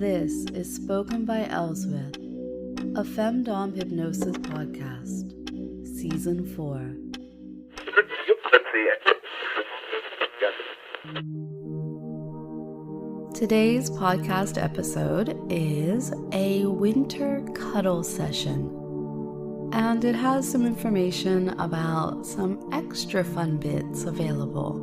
This is Spoken by Elswith, a Femdom Hypnosis podcast, Season 4. Today's podcast episode is a winter cuddle session, and it has some information about some extra fun bits available.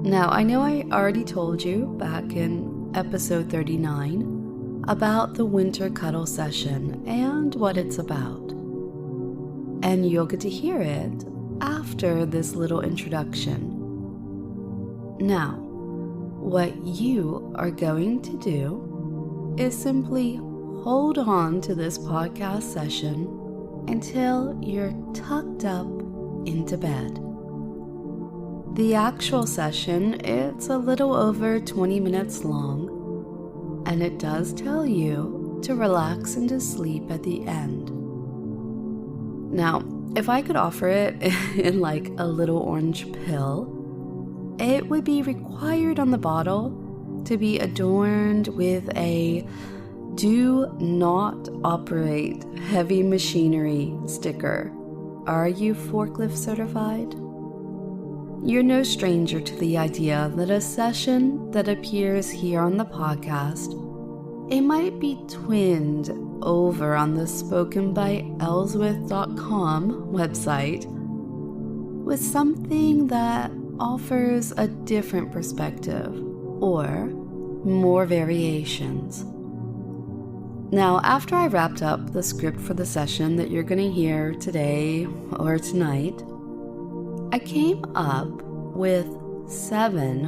Now, I know I already told you back in episode 39 about the winter cuddle session and what it's about, and you'll get to hear it after this little introduction. Now, what you are going to do is simply hold on to this podcast session until you're tucked up into bed. The actual session, it's a little over 20 minutes long, and it does tell you to relax into sleep at the end. Now, if I could offer it in like a little orange pill, it would be required on the bottle to be adorned with a "Do not operate heavy machinery" sticker. Are you forklift certified? You're no stranger to the idea that a session that appears here on the podcast, it might be twinned over on the spokenbyelswith.com website with something that offers a different perspective or more variations. Now, after I wrapped up the script for the session that you're going to hear today or tonight, I came up with 7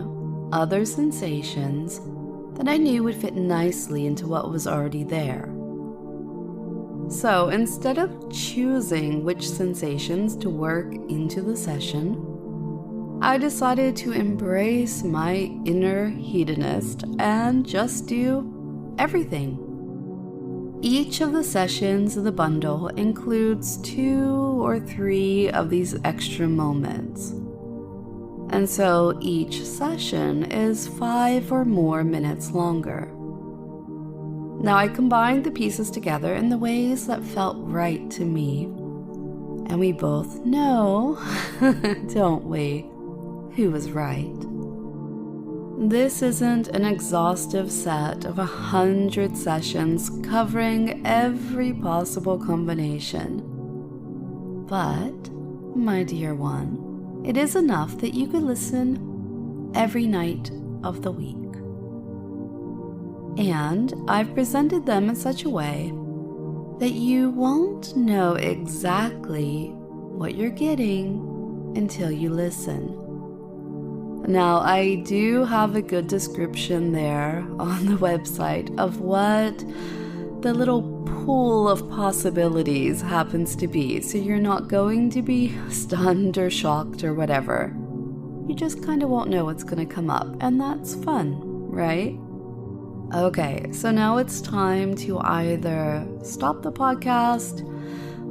other sensations that I knew would fit nicely into what was already there. So instead of choosing which sensations to work into the session, I decided to embrace my inner hedonist and just do everything. Each of the sessions of the bundle includes 2 or 3 of these extra moments. And so each session is 5 or more minutes longer. Now, I combined the pieces together in the ways that felt right to me. And we both know, don't we, who was right. This isn't an exhaustive set of 100 sessions covering every possible combination. But, my dear one, it is enough that you could listen every night of the week. And I've presented them in such a way that you won't know exactly what you're getting until you listen. Now, I do have a good description there on the website of what the little pool of possibilities happens to be, so you're not going to be stunned or shocked or whatever. You just kind of won't know what's going to come up, and that's fun, right? Okay, so now it's time to either stop the podcast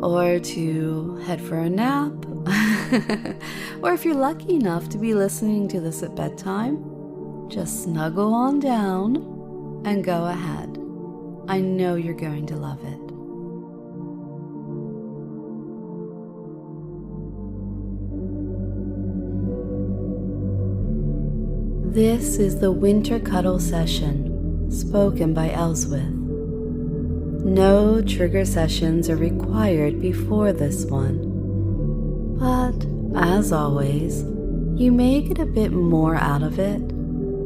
or to head for a nap. Or if you're lucky enough to be listening to this at bedtime, just snuggle on down and go ahead. I know you're going to love it. This is the winter cuddle session, spoken by Elswith. No trigger sessions are required before this one. But, as always, you may get a bit more out of it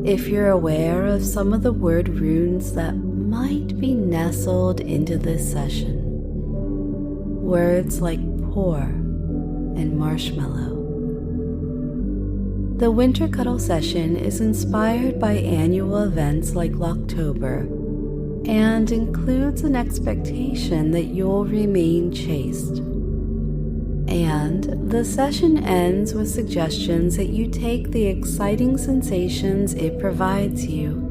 if you're aware of some of the word runes that might be nestled into this session. Words like pour and marshmallow. The winter cuddle session is inspired by annual events like Locktober and includes an expectation that you'll remain chaste. And the session ends with suggestions that you take the exciting sensations it provides you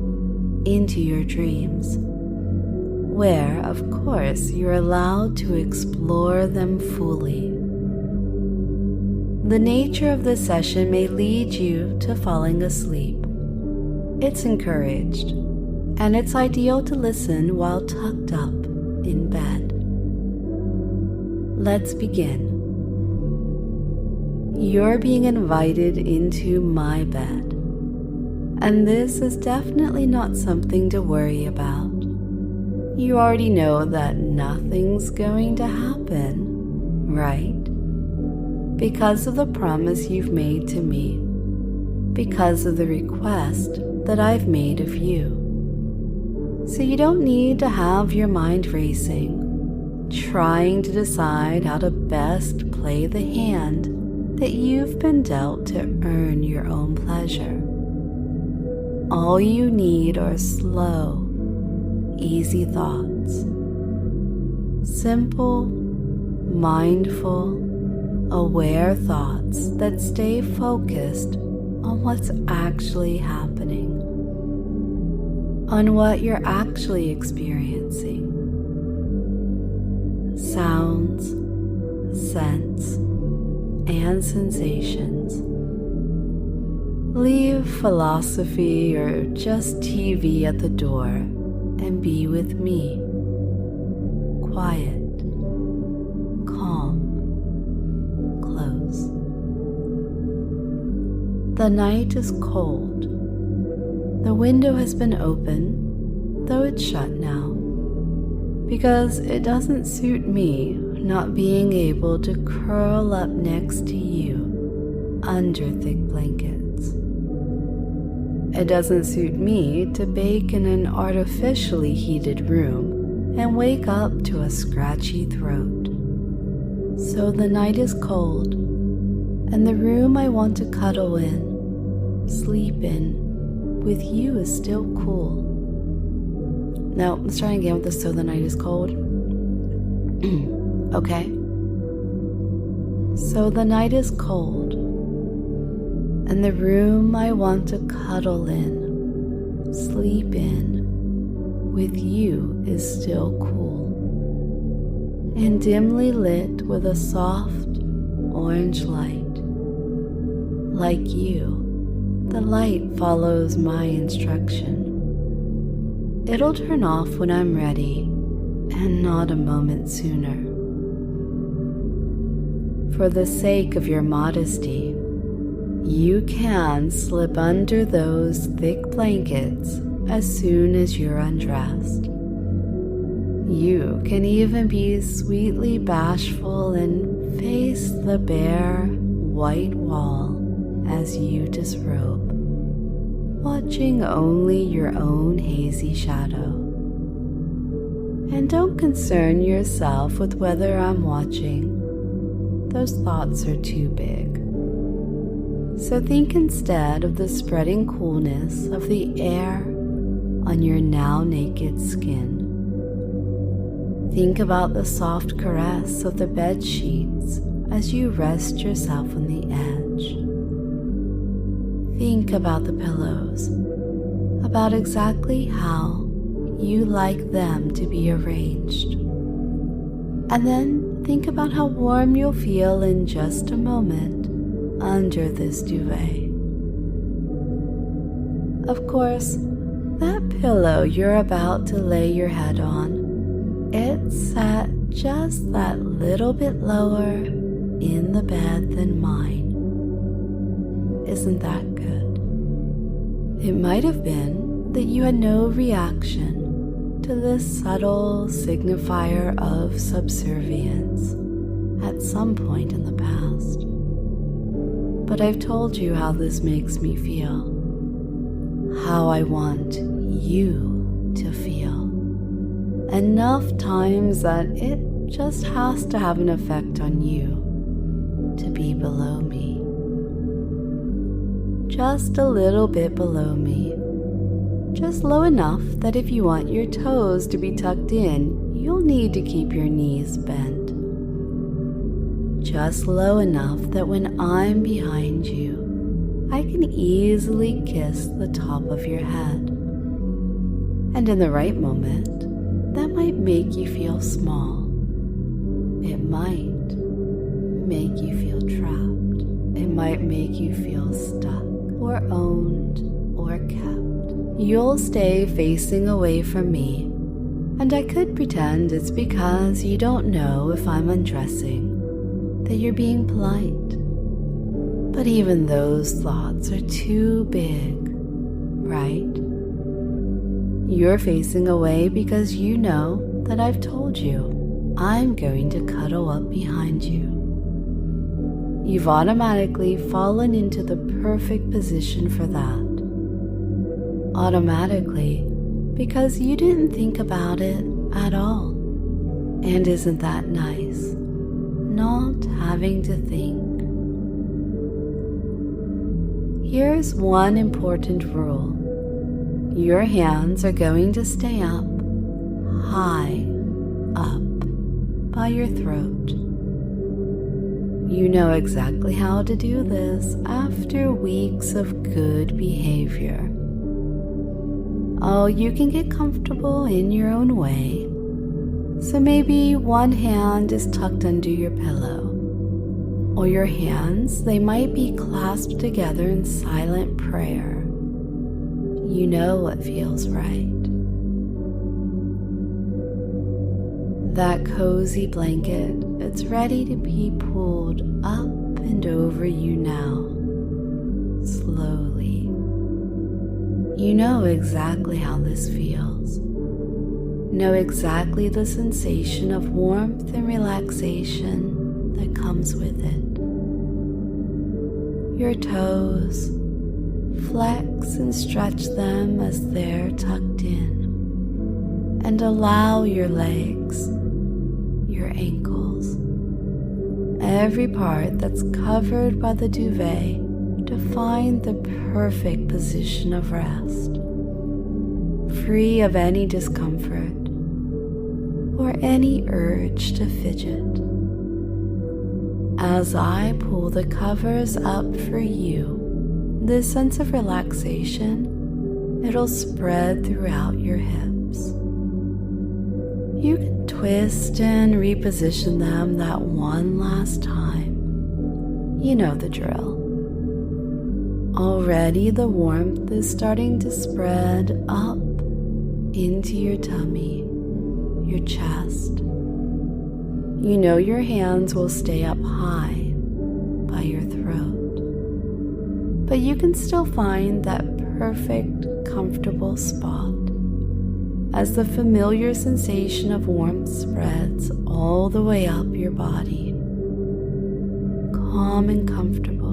into your dreams, where, of course, you're allowed to explore them fully. The nature of this session may lead you to falling asleep. It's encouraged, and it's ideal to listen while tucked up in bed. Let's begin. You're being invited into my bed, and this is definitely not something to worry about. You already know that nothing's going to happen, right? Because of the promise you've made to me, because of the request that I've made of you. So you don't need to have your mind racing, trying to decide how to best play the hand that you've been dealt to earn your own pleasure. All you need are slow, easy thoughts. Simple, mindful, aware thoughts that stay focused on what's actually happening, on what you're actually experiencing. Sounds, scents, and sensations. Leave philosophy or just TV at the door and be with me. Quiet, calm, close. The night is cold. The window has been open, though it's shut now, because it doesn't suit me not being able to curl up next to you under thick blankets. It doesn't suit me to bake in an artificially heated room and wake up to a scratchy throat. So the night is cold, and the room I want to cuddle in, sleep in, with you is still cool. Now, let's try again with this. So the night is cold. Okay. So the night is cold, and the room I want to cuddle in, sleep in, with you is still cool, and dimly lit with a soft orange light. Like you, the light follows my instruction. It'll turn off when I'm ready, and not a moment sooner. For the sake of your modesty, you can slip under those thick blankets as soon as you're undressed. You can even be sweetly bashful and face the bare, white wall as you disrobe, watching only your own hazy shadow. And don't concern yourself with whether I'm watching. Those thoughts are too big. So think instead of the spreading coolness of the air on your now naked skin. Think about the soft caress of the bed sheets as you rest yourself on the edge. Think about the pillows, about exactly how you like them to be arranged. And then think about how warm you'll feel in just a moment under this duvet. Of course, that pillow you're about to lay your head on, it's set just that little bit lower in the bed than mine. Isn't that good? It might have been that you had no reaction to this subtle signifier of subservience at some point in the past. But I've told you how this makes me feel, how I want you to feel, enough times that it just has to have an effect on you to be below me. Just a little bit below me. Just low enough that if you want your toes to be tucked in, you'll need to keep your knees bent. Just low enough that when I'm behind you, I can easily kiss the top of your head. And in the right moment, that might make you feel small. It might make you feel trapped. It might make you feel stuck or owned or kept you'll stay facing away from me, and I could pretend it's because you don't know if I'm undressing, that you're being polite. But even those thoughts are too big, right? You're facing away because you know that I've told you I'm going to cuddle up behind you. You've automatically fallen into the perfect position for that. Automatically, because you didn't think about it at all. And isn't that nice? Not having to think. Here's one important rule. Your hands are going to stay up, high up, by your throat. You know exactly how to do this after weeks of good behavior. Oh, you can get comfortable in your own way. So maybe one hand is tucked under your pillow, or your hands, they might be clasped together in silent prayer. You know what feels right. That cozy blanket, it's ready to be pulled up and over you now, slowly. You know exactly how this feels. Know exactly the sensation of warmth and relaxation that comes with it. Your toes, flex and stretch them as they're tucked in, and allow your legs, your ankles, every part that's covered by the duvet to find the perfect position of rest, free of any discomfort or any urge to fidget. As I pull the covers up for you, this sense of relaxation, it'll spread throughout your hips. You can twist and reposition them that one last time. You know the drill. Already the warmth is starting to spread up into your tummy, your chest. You know your hands will stay up high by your throat, but you can still find that perfect, comfortable spot as the familiar sensation of warmth spreads all the way up your body. Calm and comfortable.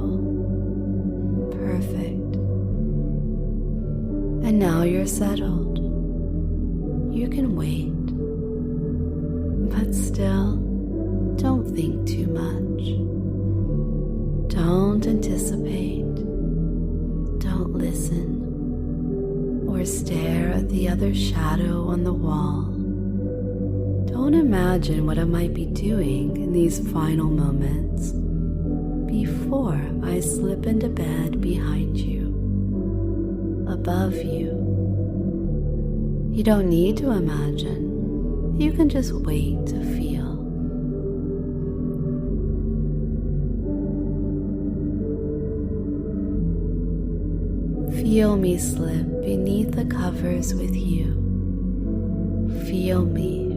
Perfect. And now you're settled. You can wait. But still, don't think too much. Don't anticipate. Don't listen. Or stare at the other shadow on the wall. Don't imagine what I might be doing in these final moments before I slip into bed behind you, above you. You don't need to imagine. You can just wait to feel. Feel me slip beneath the covers with you. Feel me.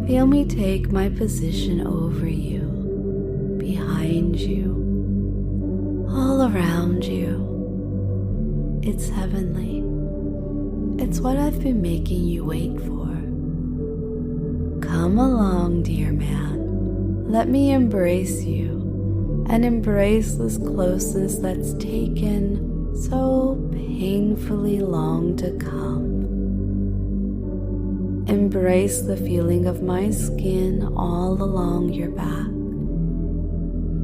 Feel me take my position over you, behind you, all around you. It's heavenly. It's what I've been making you wait for. Come along, dear man. Let me embrace you and embrace this closeness that's taken so painfully long to come. Embrace the feeling of my skin all along your back,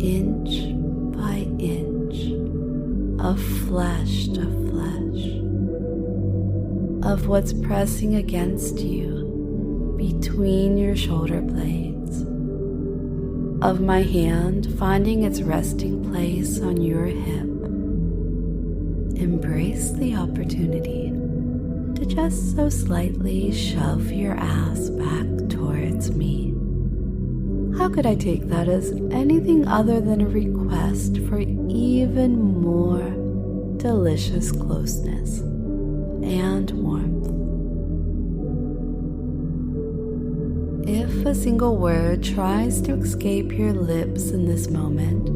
inch by inch, of flesh to flesh, of what's pressing against you between your shoulder blades, of my hand finding its resting place on your hip. Embrace the opportunity to just so slightly shove your ass back towards me. How could I take that as anything other than a request for even more delicious closeness? and warmth. If a single word tries to escape your lips in this moment,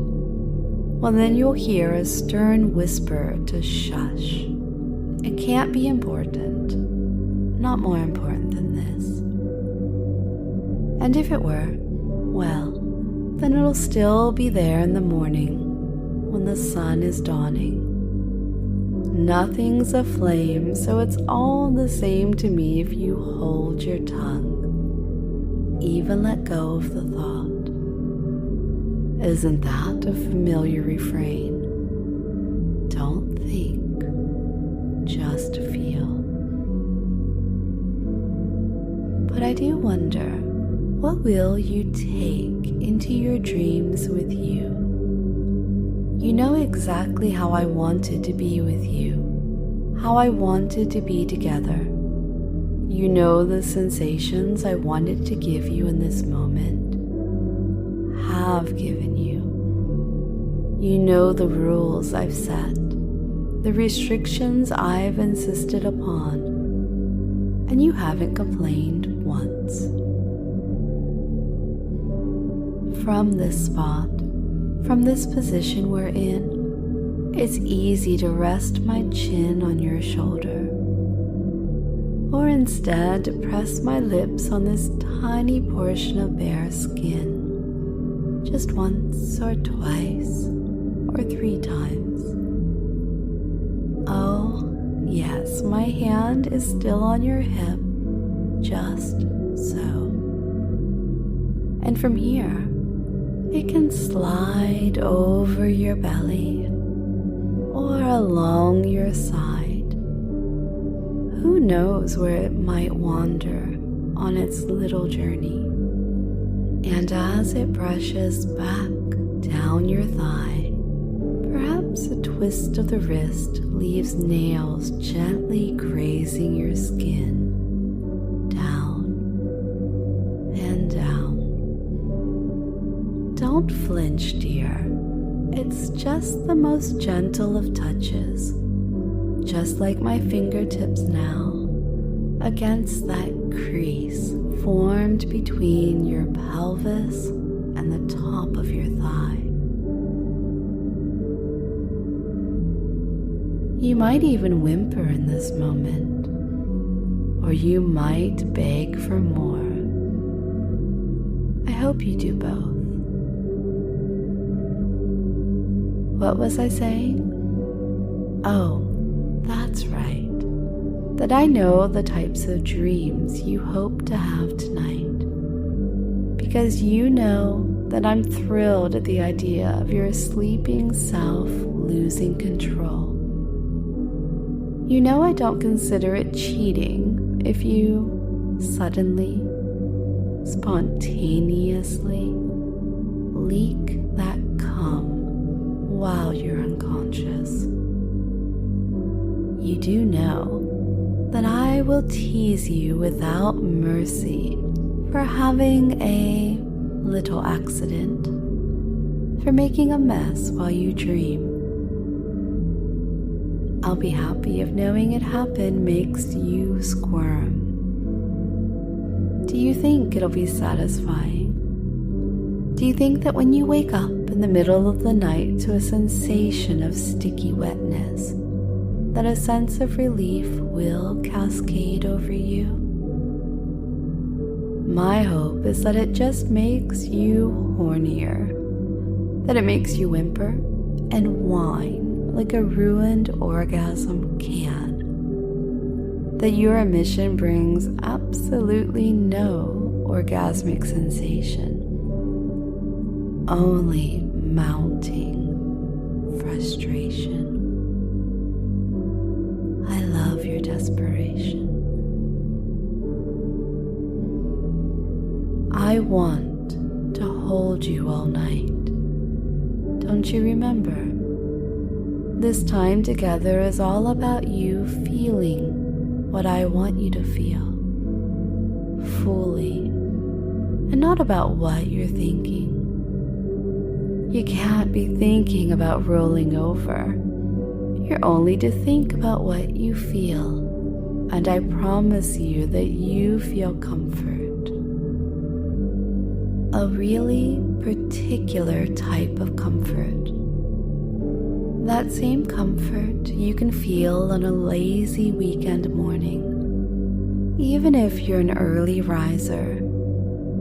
well, then you'll hear a stern whisper to shush. It can't be important, not more important than this. And if it were, well, then it'll still be there in the morning when the sun is dawning. Nothing's aflame, so it's all the same to me if you hold your tongue. Even let go of the thought. Isn't that a familiar refrain? Don't think, just feel. But I do wonder, what will you take into your dreams with you? You know exactly how I wanted to be with you, how I wanted to be together. You know the sensations I wanted to give you in this moment, have given you. You know the rules I've set, the restrictions I've insisted upon, and you haven't complained once. From this spot, from this position we're in, it's easy to rest my chin on your shoulder, or instead to press my lips on this tiny portion of bare skin, just once or twice or 3 times. Oh, yes, my hand is still on your hip, just so. And from here, it can slide over your belly or along your side. Who knows where it might wander on its little journey? And as it brushes back down your thigh, perhaps a twist of the wrist leaves nails gently grazing your skin, down and down. Don't flinch, dear. It's just the most gentle of touches, just like my fingertips now, against that crease formed between your pelvis and the top of your thigh. You might even whimper in this moment, or you might beg for more. I hope you do both. What was I saying? Oh, that's right. That I know the types of dreams you hope to have tonight. Because you know that I'm thrilled at the idea of your sleeping self losing control. You know I don't consider it cheating if you suddenly, spontaneously leak that cum while you're unconscious. You do know that I will tease you without mercy for having a little accident, for making a mess while you dream. I'll be happy if knowing it happened makes you squirm. Do you think it'll be satisfying? Do you think that when you wake up in the middle of the night to a sensation of sticky wetness, that a sense of relief will cascade over you? My hope is that it just makes you hornier, that it makes you whimper and whine like a ruined orgasm can, that your emission brings absolutely no orgasmic sensation, only mounting frustration. I love your desperation. I want to hold you all night. Don't you remember? This time together is all about you feeling what I want you to feel, fully, and not about what you're thinking. You can't be thinking about rolling over. You're only to think about what you feel and I promise you that you feel comfort. A really particular type of comfort. That same comfort you can feel on a lazy weekend morning. Even if you're an early riser,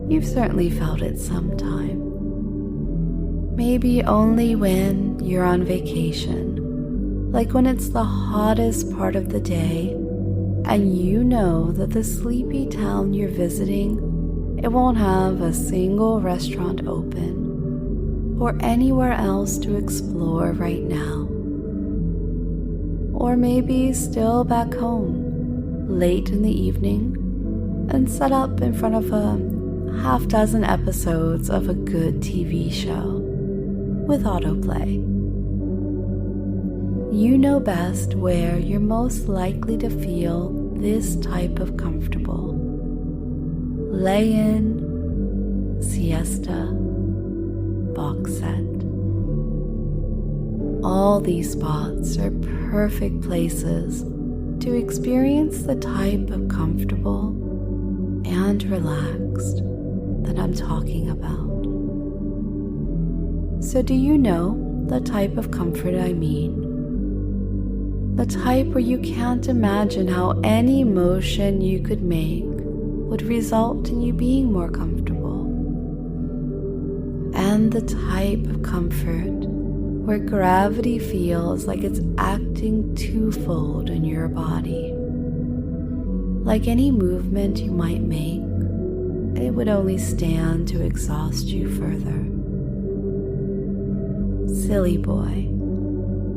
you've certainly felt it sometime. Maybe only when you're on vacation, like when it's the hottest part of the day and you know that the sleepy town you're visiting, it won't have a single restaurant open or anywhere else to explore right now. Or maybe still back home, late in the evening, and set up in front of a half dozen episodes of a good TV show with autoplay. You know best where you're most likely to feel this type of comfortable. Lay-in, siesta, box set. All these spots are perfect places to experience the type of comfortable and relaxed that I'm talking about. So do you know the type of comfort I mean? The type where you can't imagine how any motion you could make would result in you being more comfortable. And the type of comfort where gravity feels like it's acting twofold in your body. Like any movement you might make, it would only stand to exhaust you further. Silly boy,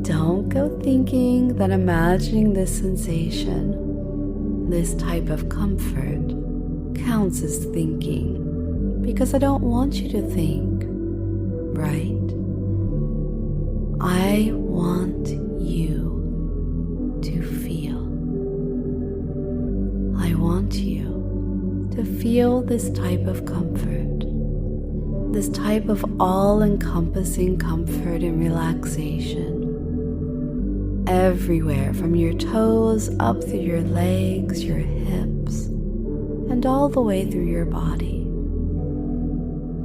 don't go thinking that imagining this sensation, this type of comfort, counts as thinking, because I don't want you to think, right? I want you to feel. I want you to feel this type of comfort, this type of all-encompassing comfort and relaxation. Everywhere from your toes up through your legs, your hips, and all the way through your body.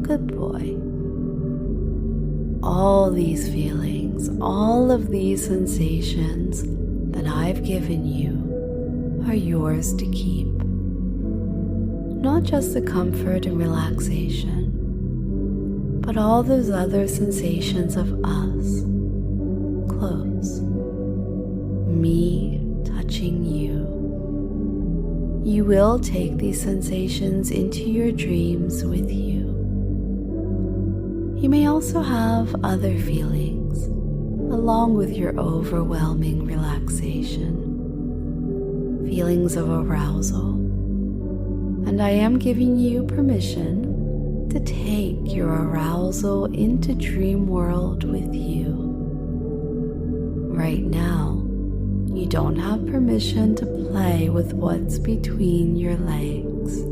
Good boy. All these feelings, all of these sensations that I've given you are yours to keep. Not just the comfort and relaxation, but all those other sensations of us, close, me touching you. You will take these sensations into your dreams with you. You may also have other feelings, along with your overwhelming relaxation. Feelings of arousal. And I am giving you permission to take your arousal into dream world with you. Right now, you don't have permission to play with what's between your legs.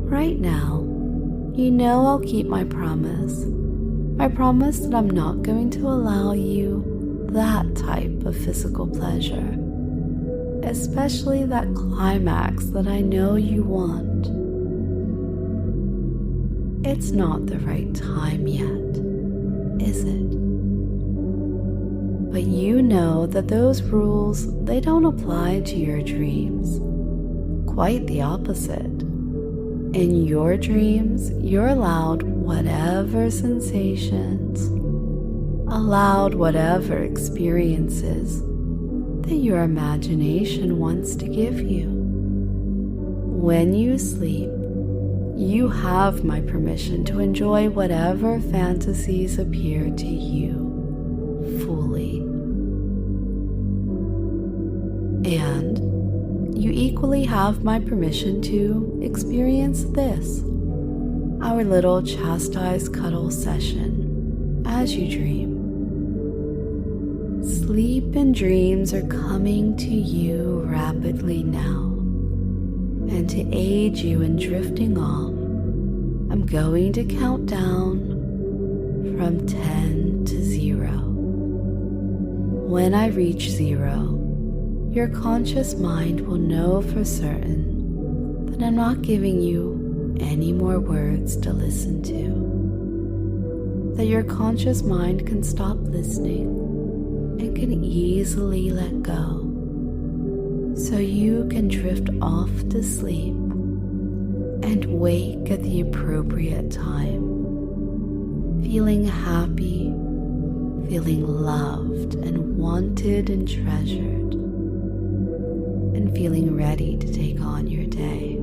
Right now, you know I'll keep my promise that I'm not going to allow you that type of physical pleasure, especially that climax that I know you want. It's not the right time yet, is it? But you know that those rules, they don't apply to your dreams. Quite the opposite. In your dreams, you're allowed whatever sensations, allowed whatever experiences that your imagination wants to give you. When you sleep, you have my permission to enjoy whatever fantasies appear to you fully. And you equally have my permission to experience this, our little chastised cuddle session, as you dream. Sleep and dreams are coming to you rapidly now, and to aid you in drifting off, I'm going to count down from 10 to 0. When I reach 0, your conscious mind will know for certain that I'm not giving you any more words to listen to, that your conscious mind can stop listening and can easily let go, so you can drift off to sleep and wake at the appropriate time, feeling happy, feeling loved and wanted and treasured, and feeling ready to take on your day.